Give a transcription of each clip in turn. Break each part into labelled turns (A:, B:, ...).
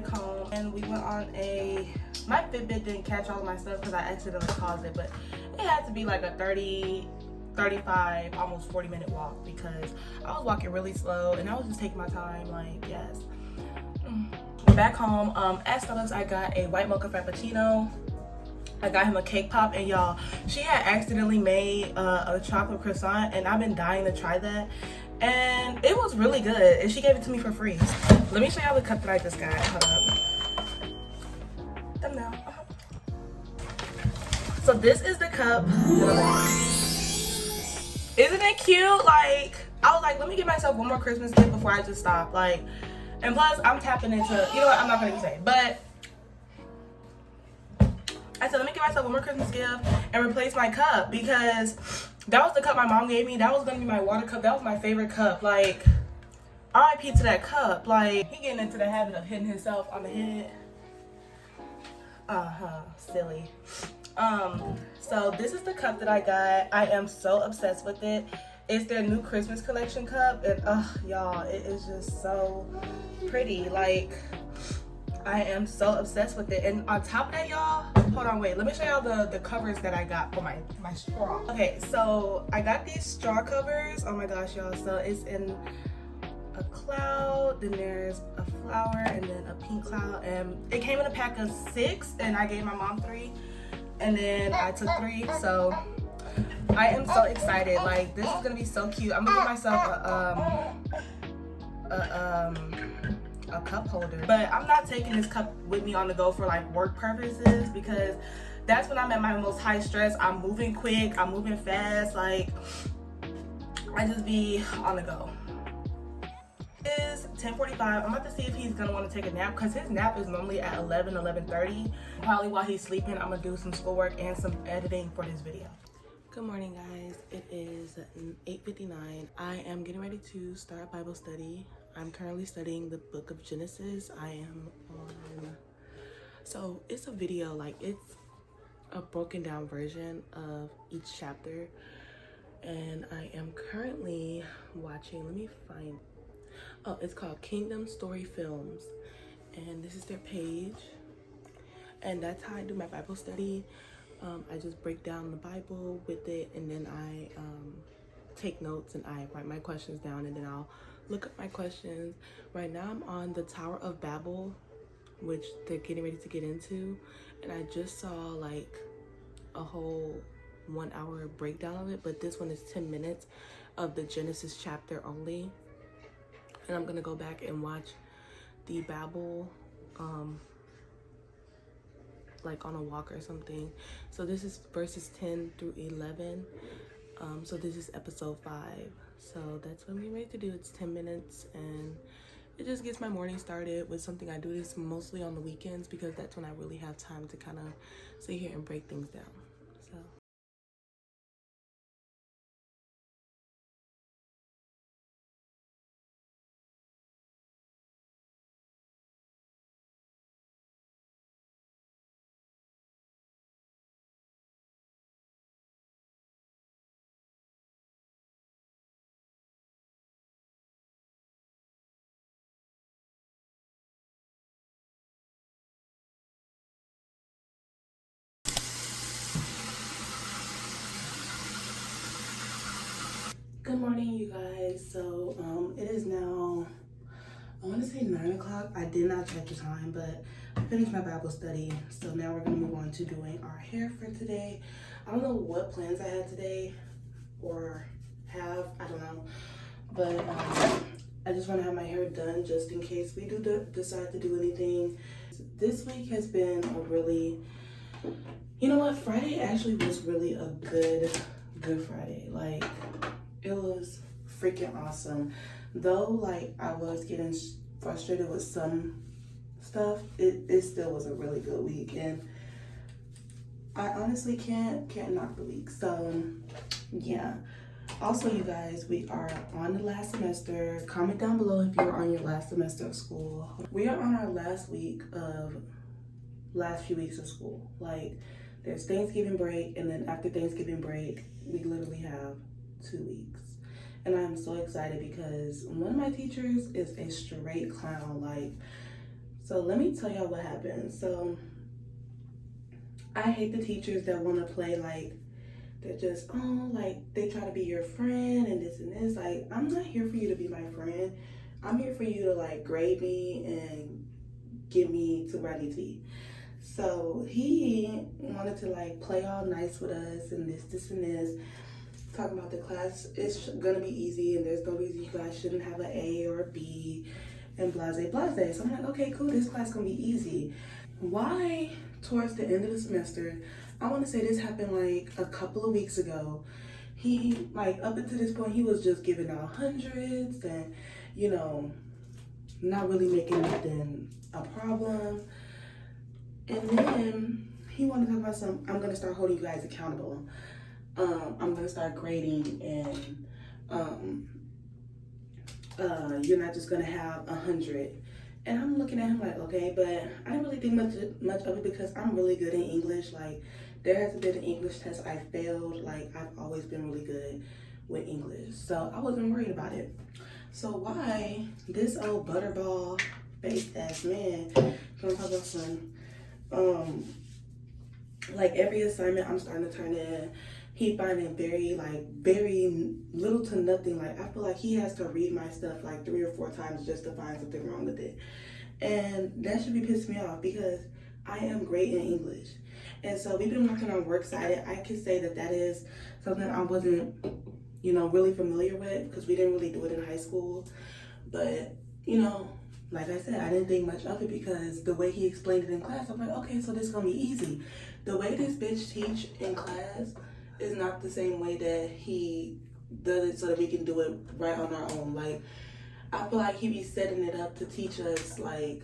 A: back home and we went on my Fitbit didn't catch all of my stuff because I accidentally paused it, but it had to be like a 30, 35, almost 40-minute walk because I was walking really slow and I was just taking my time, like, yes. Back home, at Starbucks, I got a white mocha frappuccino. I got him a cake pop, and y'all, she had accidentally made a chocolate croissant, and I've been dying to try that. And it was really good, and she gave it to me for free. Let me show y'all the cup that I just got. Hold up. Thumbnail. So this is the cup. Isn't it cute? Like, I was like, let me give myself one more Christmas gift before I just stop. Like, and plus, I'm tapping into, you know what, I'm not gonna say, but I said, let me give myself one more Christmas gift and replace my cup because that was the cup my mom gave me. That was gonna be my water cup. That was my favorite cup. Like, RIP to that cup. Like, he getting into the habit of hitting himself on the head. Silly. So this is the cup that I got. I am so obsessed with it. It's their new Christmas collection cup, and y'all, it is just so pretty. Like, I am so obsessed with it. And on top of that, y'all, hold on, wait, let me show y'all the covers that I got for my straw. Okay, so I got these straw covers. Oh my gosh, y'all. So it's in a cloud, then there's a flower, and then a pink cloud, and it came in a pack of 6, and I gave my mom 3, and then I took 3. So I am so excited. Like, this is gonna be so cute. I'm gonna give myself a cup holder, but I'm not taking this cup with me on the go for like work purposes because that's when I'm at my most high stress. I'm moving quick, I'm moving fast, like I just be on the go. It's 10:45. I'm about to see if he's gonna want to take a nap because his nap is normally at 11:30. Probably while he's sleeping, I'm gonna do some schoolwork and some editing for this video. Good morning, guys. It is 8:59. I am getting ready to start Bible study. I'm currently studying the book of Genesis. I am on, so it's a video, like it's a broken down version of each chapter. And I am currently watching, let me find, oh, it's called Kingdom Story Films. And this is their page. And that's how I do my Bible study. I just break down the Bible with it, and then I take notes and I write my questions down, and then I'll look up my questions. Right now I'm on the Tower of Babel, which they're getting ready to get into, and I just saw like a whole 1 hour breakdown of it, but this one is 10 minutes of the Genesis chapter only. And I'm gonna go back and watch the Babel like on a walk or something. So this is verses 10 through 11. So this is episode 5. So that's what I'm getting ready to do. It's 10 minutes and it just gets my morning started with something. I do this mostly on the weekends because that's when I really have time to kind of sit here and break things down. So good morning, you guys. So it is now, I want to say 9 o'clock. I did not check the time, but I finished my Bible study. So now we're going to move on to doing our hair for today. I don't know what plans I had today or have, I don't know. But I just want to have my hair done just in case we do decide to do anything. This week has been a really, you know what, Friday actually was really a good Friday. Like, it was freaking awesome. Though, like, I was getting frustrated with some stuff, it still was a really good week. And I honestly can't knock the week. So, yeah. Also, you guys, we are on the last semester. Comment down below if you're on your last semester of school. We are on our last few weeks of school. Like, there's Thanksgiving break, and then after Thanksgiving break, we literally have 2 weeks. And I'm so excited because one of my teachers is a straight clown. Like, So let me tell y'all what happened. So I hate the teachers that want to play like they're just, oh, like they try to be your friend and this and this. Like, I'm not here for you to be my friend. I'm here for you to like grade me and get me to where I need to be. So he wanted to like play all nice with us and this and this. Talking about the class is gonna be easy and there's no reason you guys shouldn't have an A or a B and blase blase. So I'm like, okay, cool, this class gonna be easy. Why towards the end of the semester, I want to say this happened like a couple of weeks ago, he like up until this point he was just giving out hundreds and you know not really making nothing a problem. And then he wanted to talk about some, I'm gonna start holding you guys accountable. I'm gonna start grading and you're not just gonna have 100. And I'm looking at him like, okay, but I didn't really think much of it because I'm really good in English. Like, there hasn't been an English test I failed. Like, I've always been really good with English. So I wasn't worried about it. So why this old butterball faced ass man gonna talk about some, like every assignment I'm starting to turn in, he finding very little to nothing. Like, I feel like he has to read my stuff like 3 or 4 times just to find something wrong with it. And that should be pissing me off because I am great in English. And so we've been working on works cited. I can say that is something I wasn't, really familiar with because we didn't really do it in high school. But, like I said, I didn't think much of it because the way he explained it in class, I'm like, okay, so this is gonna be easy. The way this bitch teach in class is not the same way that he does it so that we can do it right on our own. Like, I feel like he be setting it up to teach us like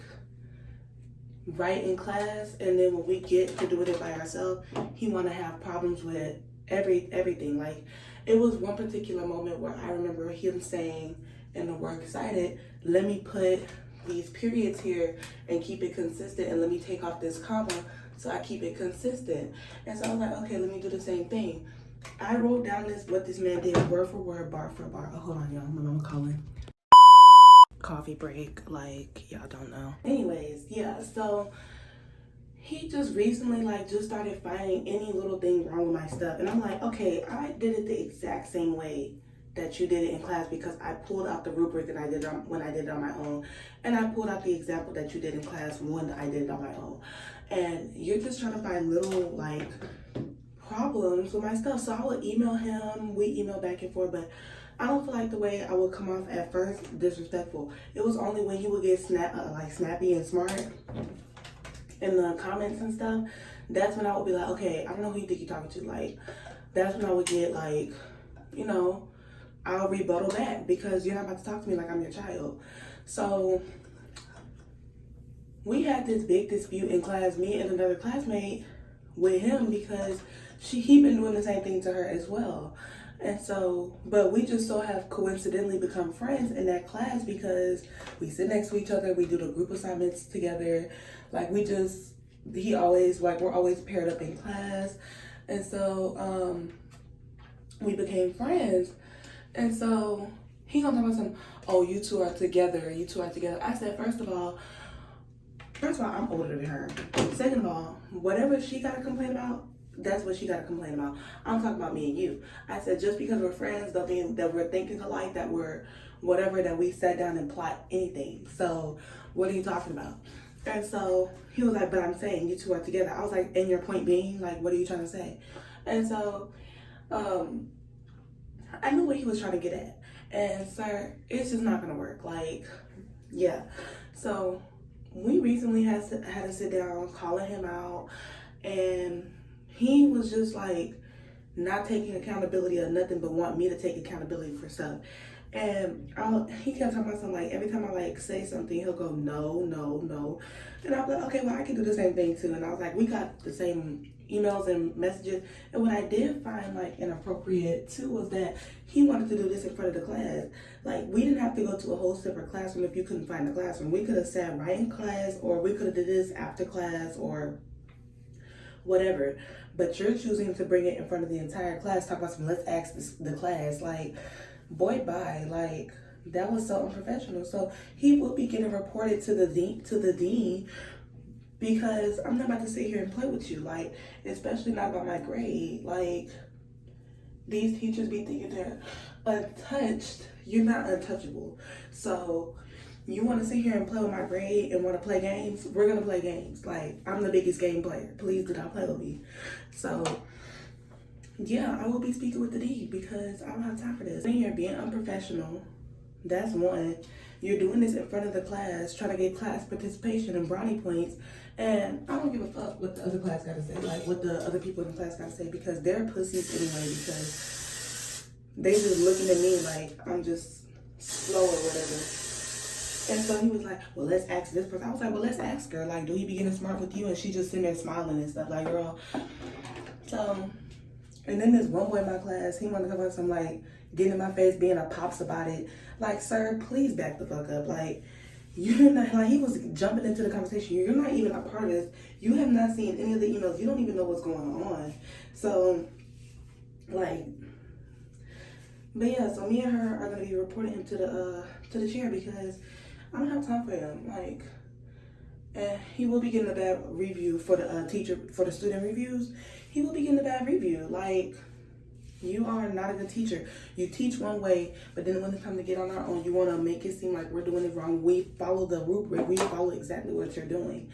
A: right in class, and then when we get to doing it by ourselves, he want to have problems with everything. Like, it was one particular moment where I remember him saying in the work cited, let me put these periods here and keep it consistent, and let me take off this comma so I keep it consistent. And so I was like, okay, let me do the same thing. I wrote down what this man did word for word, bar for bar. Oh, hold on, y'all. My mama calling. Coffee break, like y'all don't know. Anyways, yeah, so he just recently just started finding any little thing wrong with my stuff. And I'm like, okay, I did it the exact same way that you did it in class because I pulled out the rubric and I did it when I did it on my own. And I pulled out the example that you did in class when I did it on my own. And you're just trying to find little problems with my stuff. So I would email him, we email back and forth, but I don't feel like the way I would come off at first disrespectful. It was only when he would get snappy and smart in the comments and stuff. That's when I would be like, okay, I don't know who you think you're talking to. Like, that's when I would get I'll rebuttal back because you're not about to talk to me like I'm your child. So we had this big dispute in class, me and another classmate with him because he been doing the same thing to her as well. And so, but we just so have coincidentally become friends in that class because we sit next to each other, we do the group assignments together. We're always paired up in class. And so, we became friends. And so he gonna talk about some, oh, you two are together. I said, first of all, I'm older than her. Second of all, whatever she gotta complain about, that's what she got to complain about. I'm talking about me and you. I said, just because we're friends don't mean that we're thinking alike, that we're whatever, that we sat down and plot anything. So what are you talking about? And so he was like, but I'm saying you two are together. I was like, and your point being, like, what are you trying to say? And so I knew what he was trying to get at. And sir, it's just not going to work. Like, yeah. So we recently had to sit down, calling him out, and he was just not taking accountability or nothing but want me to take accountability for stuff. And he kept talking about something every time I say something, he'll go, no, no, no. And I was like, okay, well, I can do the same thing too. And I was like, we got the same emails and messages. And what I did find inappropriate too was that he wanted to do this in front of the class. We didn't have to go to a whole separate classroom if you couldn't find the classroom. We could have sat right in class, or we could have did this after class or whatever. But you're choosing to bring it in front of the entire class, talk about some, let's ask the class. Boy, bye. that was so unprofessional. So he will be getting reported to the dean because I'm not about to sit here and play with you, like, especially not about my grade. Like, these teachers be thinking they're untouched. You're not untouchable. So you want to sit here and play with my grade and want to play games? We're going to play games. Like, I'm the biggest game player. Please do not play with me. So yeah, I will be speaking with the D because I don't have time for this. Sitting here being unprofessional, that's one. You're doing this in front of the class, trying to get class participation and brownie points, and I don't give a fuck what the other class got to say, like what the other people in the class got to say, because they're pussies anyway, because they just looking at me like I'm just slow or whatever. And so he was like, well, let's ask this person. I was like, well, let's ask her. Like, do he be getting smart with you? And she just sitting there smiling and stuff, like, girl. So, and then this one boy in my class, he wanted to come up some, like, getting in my face, being a pops about it. Like, sir, please back the fuck up. Like, you're not, like, he was jumping into the conversation. You're not even a part of this. You have not seen any of the emails. You don't even know what's going on. So, like, but yeah, so me and her are going to be reporting him to the chair because I don't have time for him. Like, and he will be getting a bad review for the student reviews. He will be getting a bad review. Like, you are not a good teacher. You teach one way, but then when it comes to get on our own, you want to make it seem like we're doing it wrong. We follow the rubric. We follow exactly what you're doing.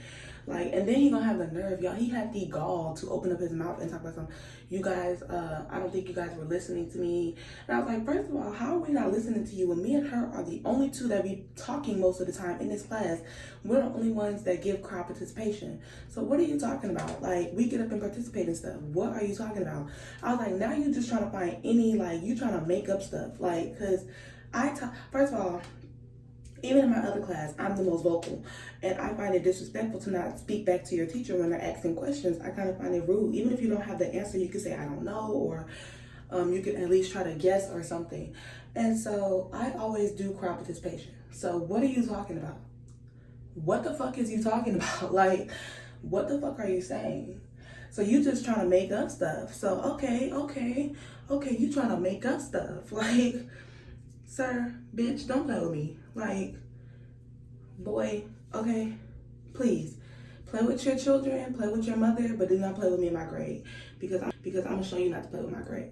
A: Like, and then he gonna have the nerve, y'all. He had the gall to open up his mouth and talk about something. You guys, I don't think you guys were listening to me. And I was like, first of all, how are we not listening to you when me and her are the only two that be talking most of the time in this class? We're the only ones that give crowd participation. So what are you talking about? Like, we get up and participate and stuff. What are you talking about? I was like, now you just trying to find any, like, you trying to make up stuff. Like, because first of all, even in my other class, I'm the most vocal. And I find it disrespectful to not speak back to your teacher when they're asking questions. I kind of find it rude. Even if you don't have the answer, you can say, I don't know, or you can at least try to guess or something. And so I always do crowd participation. So what are you talking about? What the fuck is you talking about? Like, what the fuck are you saying? So you just trying to make up stuff. So, okay, you trying to make up stuff. Like, sir, bitch, don't play with me. Like, boy, okay, please play with your children, play with your mother, but do not play with me in my grade because I'm gonna show you not to play with my grade.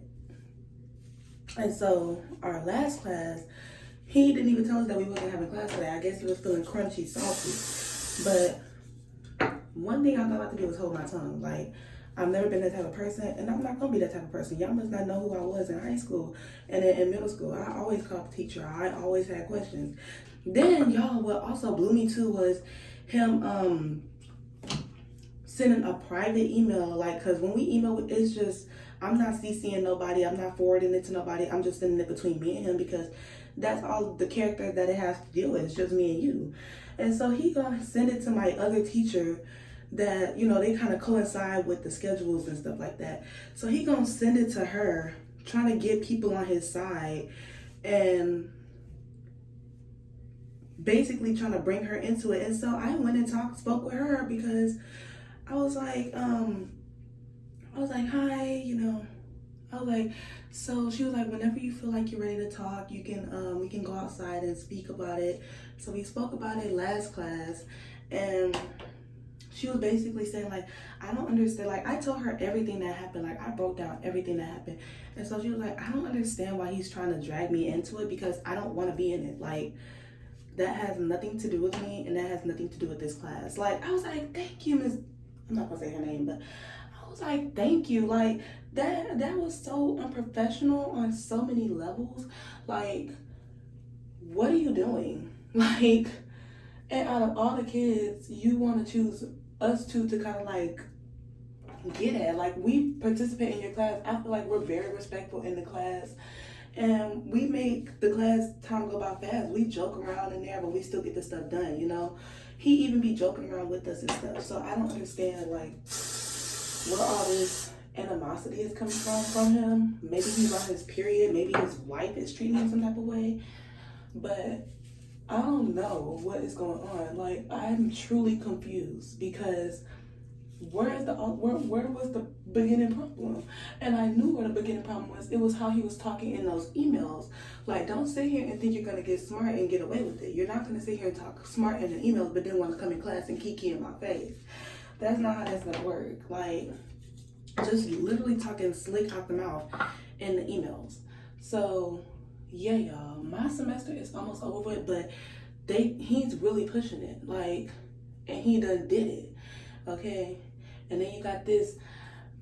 A: And so our last class, he didn't even tell us that we wasn't having class today. I guess he was feeling crunchy, salty. But one thing I'm not about to do is hold my tongue. Like, I've never been that type of person, and I'm not gonna be that type of person. Y'all must not know who I was in high school and in middle school. I always called the teacher. I always had questions. Then, y'all, what also blew me too was him sending a private email. Like, because when we email, it's just, I'm not CCing nobody. I'm not forwarding it to nobody. I'm just sending it between me and him because that's all the character that it has to deal with. It's just me and you. And so he gonna send it to my other teacher that, you know, they kind of coincide with the schedules and stuff like that. So he gonna send it to her, trying to get people on his side and basically trying to bring her into it. And so I went and spoke with her because I was like, hi, you know. I was like, so she was like, whenever you feel like you're ready to talk, you can we can go outside and speak about it. So we spoke about it last class, and she was basically saying, like, I don't understand. Like, I told her everything that happened. Like, I broke down everything that happened. And so she was like, I don't understand why he's trying to drag me into it because I don't want to be in it. Like, that has nothing to do with me, and that has nothing to do with this class. Like, I was like, thank you, Miss, I'm not going to say her name, but I was like, thank you. Like, that was so unprofessional on so many levels. Like, what are you doing? Like, and out of all the kids, you want to choose us two to kind of like get at. Like, we participate in your class. I feel like we're very respectful in the class, and we make the class time go by fast. We joke around in there, but we still get the stuff done, you know. He even be joking around with us and stuff. So I don't understand, like, where all this animosity is coming from him. Maybe he's on his period. Maybe his wife is treating him some type of way. But I don't know what is going on. Like, I'm truly confused because
B: Where was the beginning problem? And I knew where the beginning problem was. It was how he was talking in those emails. Like, don't sit here and think you're gonna get smart and get away with it. You're not gonna sit here and talk smart in the emails, but then want to come in class and kiki in my face. That's not how that's gonna work. Like, just literally talking slick out the mouth in the emails. So yeah, y'all, my semester is almost over with, but he's really pushing it. Like, and he done did it. Okay. And then you got this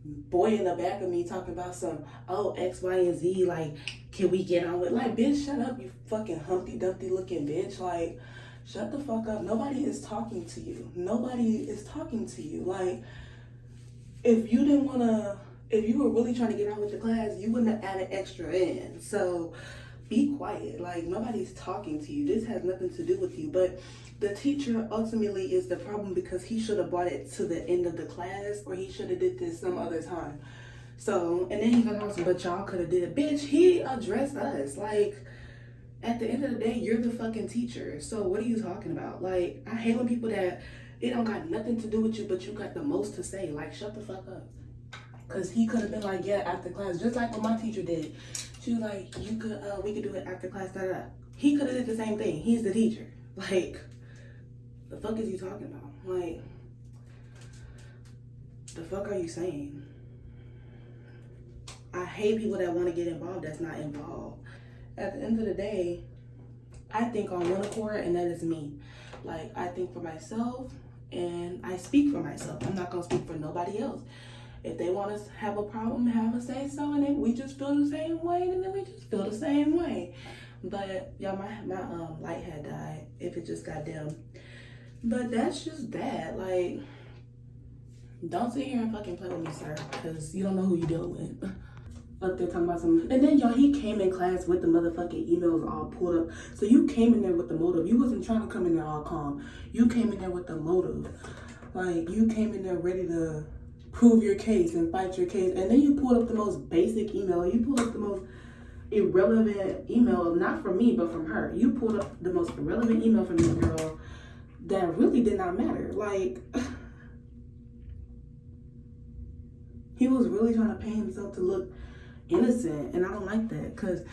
B: boy in the back of me talking about some, oh, X, Y, and Z, like, can we get on with, like, bitch, shut up, you fucking Humpty Dumpty looking bitch. Like, shut the fuck up. Nobody is talking to you. Nobody is talking to you. Like, if you were really trying to get on with the class, you wouldn't have added extra in. So be quiet. Like, nobody's talking to you. This has nothing to do with you. But the teacher ultimately is the problem, because he should have brought it to the end of the class, or he should have did this some other time. So, and then he got awesome, but y'all could have did it. Bitch, he addressed us. Like, at the end of the day, you're the fucking teacher. So what are you talking about? Like, I hate when people that it don't got nothing to do with you, but you got the most to say. Like, shut the fuck up. Because he could have been like, yeah, after class, just like what my teacher did. She was like, we could do it after class, da da da. He could have did the same thing. He's the teacher. Like, the fuck is you talking about? Like, the fuck are you saying? I hate people that want to get involved that's not involved. At the end of the day, I think on one accord, and that is me. Like, I think for myself, and I speak for myself. I'm not gonna speak for nobody else. If they want to have a problem, have a say so, and if we just feel the same way, then we just feel the same way. But y'all, my light had died. If it just got dim. But that's just that. Like, don't sit here and fucking play with me, sir, because you don't know who you're dealing with. Up there talking about some, and then y'all, he came in class with the motherfucking emails all pulled up. So you came in there with the motive. You wasn't trying to come in there all calm. You came in there with the motive. Like, you came in there ready to prove your case and fight your case. And then you pulled up the most basic email. You pulled up the most irrelevant email, not from me, but from her. You pulled up the most irrelevant email from this girl that really did not matter. Like, he was really trying to paint himself to look innocent, and I don't like that. Because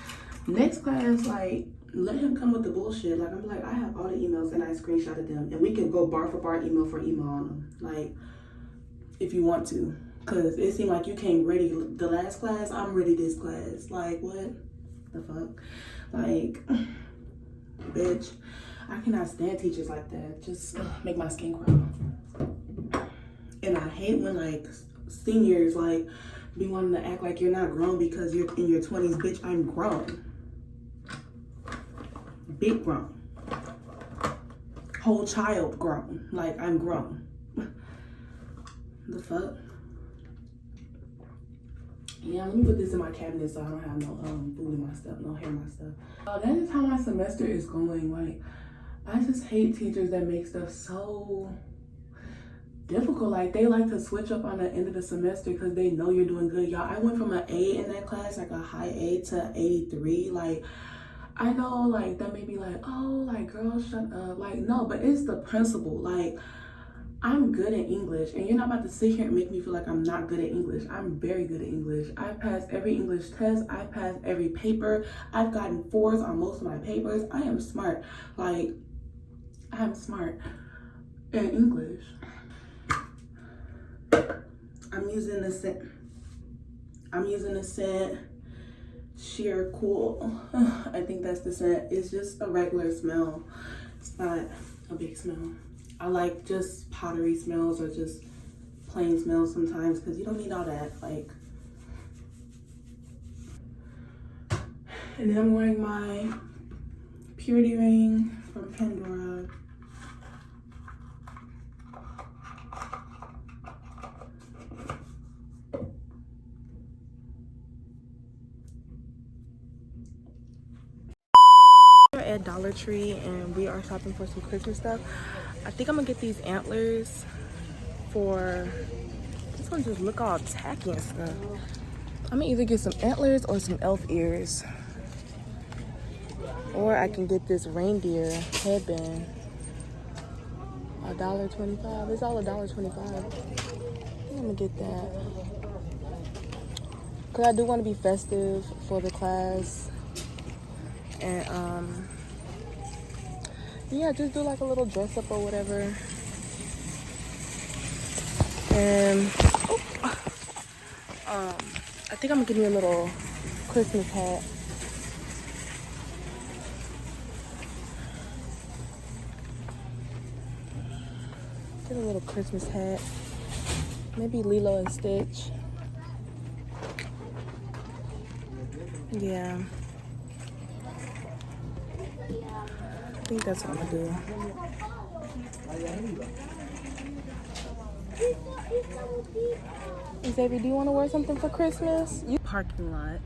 B: next class, like, let him come with the bullshit. Like, I'm like, I have all the emails and I screenshotted them, and we can go bar for bar, email for email on them, like, if you want to. Because it seemed like you came ready the last class. I'm ready this class. Like, what the fuck? Like, bitch, I cannot stand teachers like that. Just make my skin crawl. And I hate when, like, seniors, like, be wanting to act like you're not grown because you're in your 20s. Bitch, I'm grown. Big grown. Whole child grown. Like, I'm grown. The fuck? Yeah, let me put this in my cabinet so I don't have no food in my stuff, no hair in my stuff. That is how my semester is going. Like, I just hate teachers that make stuff so difficult. Like, they like to switch up on the end of the semester because they know you're doing good. Y'all, I went from an A in that class, like a high A, to 83. Like, I know, like, that may be like, oh, like, girl, shut up. Like, no, but it's the principle. Like, I'm good at English, and you're not about to sit here and make me feel like I'm not good at English. I'm very good at English. I passed every English test. I passed every paper. I've gotten 4s on most of my papers. I am smart. Like, I'm smart in English. I'm using the scent Sheer Cool. I think that's the scent. It's just a regular smell. It's not a big smell. I like just powdery smells or just plain smells sometimes, because you don't need all that. Like, and then I'm wearing my purity ring from Pandora.
A: We're at Dollar Tree and we are shopping for some Christmas stuff. I think I'm gonna get these antlers for this one. Just look all tacky and stuff. I'm gonna either get some antlers or some elf ears, or I can get this reindeer headband. $1.25. It's all $1.25. I'm gonna get that. Cause I do want to be festive for the class. And yeah, just do like a little dress up or whatever. And I think I'm gonna give me a little Christmas hat. Get a little Christmas hat. Maybe Lilo and Stitch. Yeah. I think that's what I'm gonna do. Xavier, do you want to wear something for Christmas? Parking lot.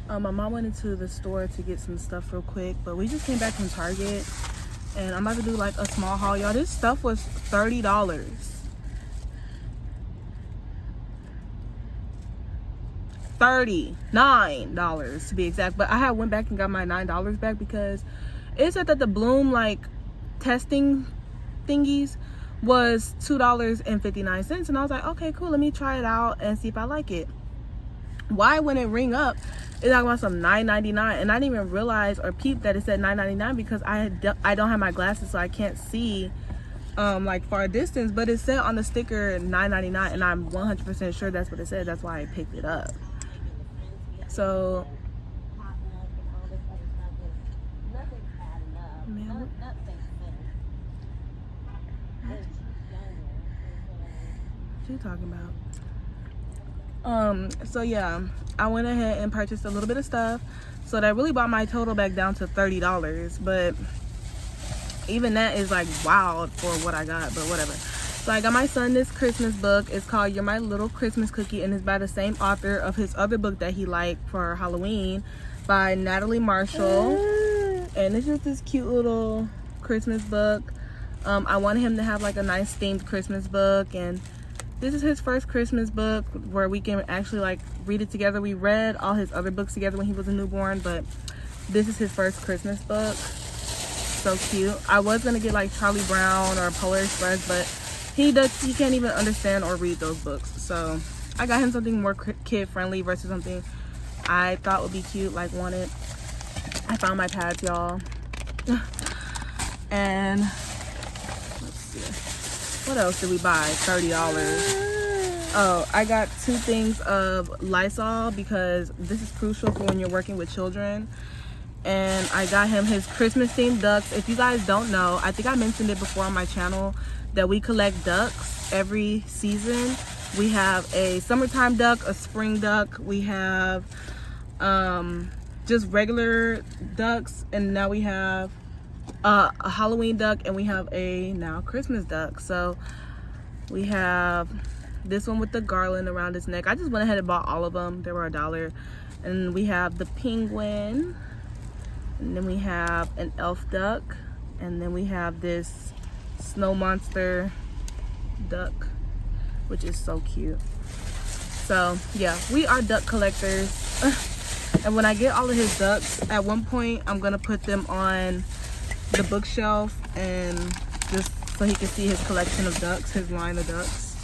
A: My mom went into the store to get some stuff real quick, but we just came back from Target, and I'm about to do like a small haul, y'all. This stuff was $30. $39 to be exact, but I had went back and got my $9 back because it said that the Bloom like testing thingies was $2.59, and I was like, okay, cool, let me try it out and see if I like it. Why when it ring up it's talking about some $9.99, and I didn't even realize or peep that it said $9.99 because I don't have my glasses, so I can't see like far distance, but it said on the sticker $9.99, and I'm 100% sure that's what it said. That's why I picked it up. So man, what you talking about? So yeah, I went ahead and purchased a little bit of stuff, so that really brought my total back down to $30, but even that is like wild for what I got, but whatever. So I got my son this Christmas book. It's called You're My Little Christmas Cookie, and it's by the same author of his other book that he liked for Halloween by Natalie Marshall. And it's just this cute little Christmas book. I wanted him to have like a nice themed Christmas book, and this is his first Christmas book where we can actually like read it together. We read all his other books together when he was a newborn, but this is his first Christmas book. So cute. I was gonna get like Charlie Brown or Polar Express, but he can't even understand or read those books. So I got him something more kid friendly versus something I thought would be cute, like wanted. I found my pads, y'all. And let's see, what else did we buy? $30. Oh, I got 2 things of Lysol because this is crucial for when you're working with children. And I got him his Christmas themed ducks. If you guys don't know, I think I mentioned it before on my channel that we collect ducks every season. We have a summertime duck, a spring duck, we have just regular ducks, and now we have a Halloween duck, and we have a now Christmas duck. So we have this one with the garland around his neck. I just went ahead and bought all of them. They were $1. And we have the penguin, and then we have an elf duck, and then we have this snow monster duck, which is so cute. So yeah, we are duck collectors. And when I get all of his ducks, at one point I'm gonna put them on the bookshelf, and just so he can see his collection of ducks, his line of ducks,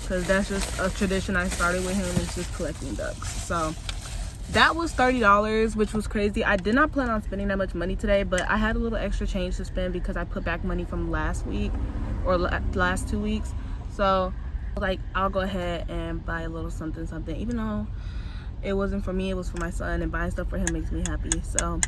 A: because that's just a tradition I started with him, is just collecting ducks. So that was $30, which was crazy. I did not plan on spending that much money today, but I had a little extra change to spend because I put back money from last week or last 2 weeks. So like, I'll go ahead and buy a little something, even though it wasn't for me, it was for my son, and buying stuff for him makes me happy. So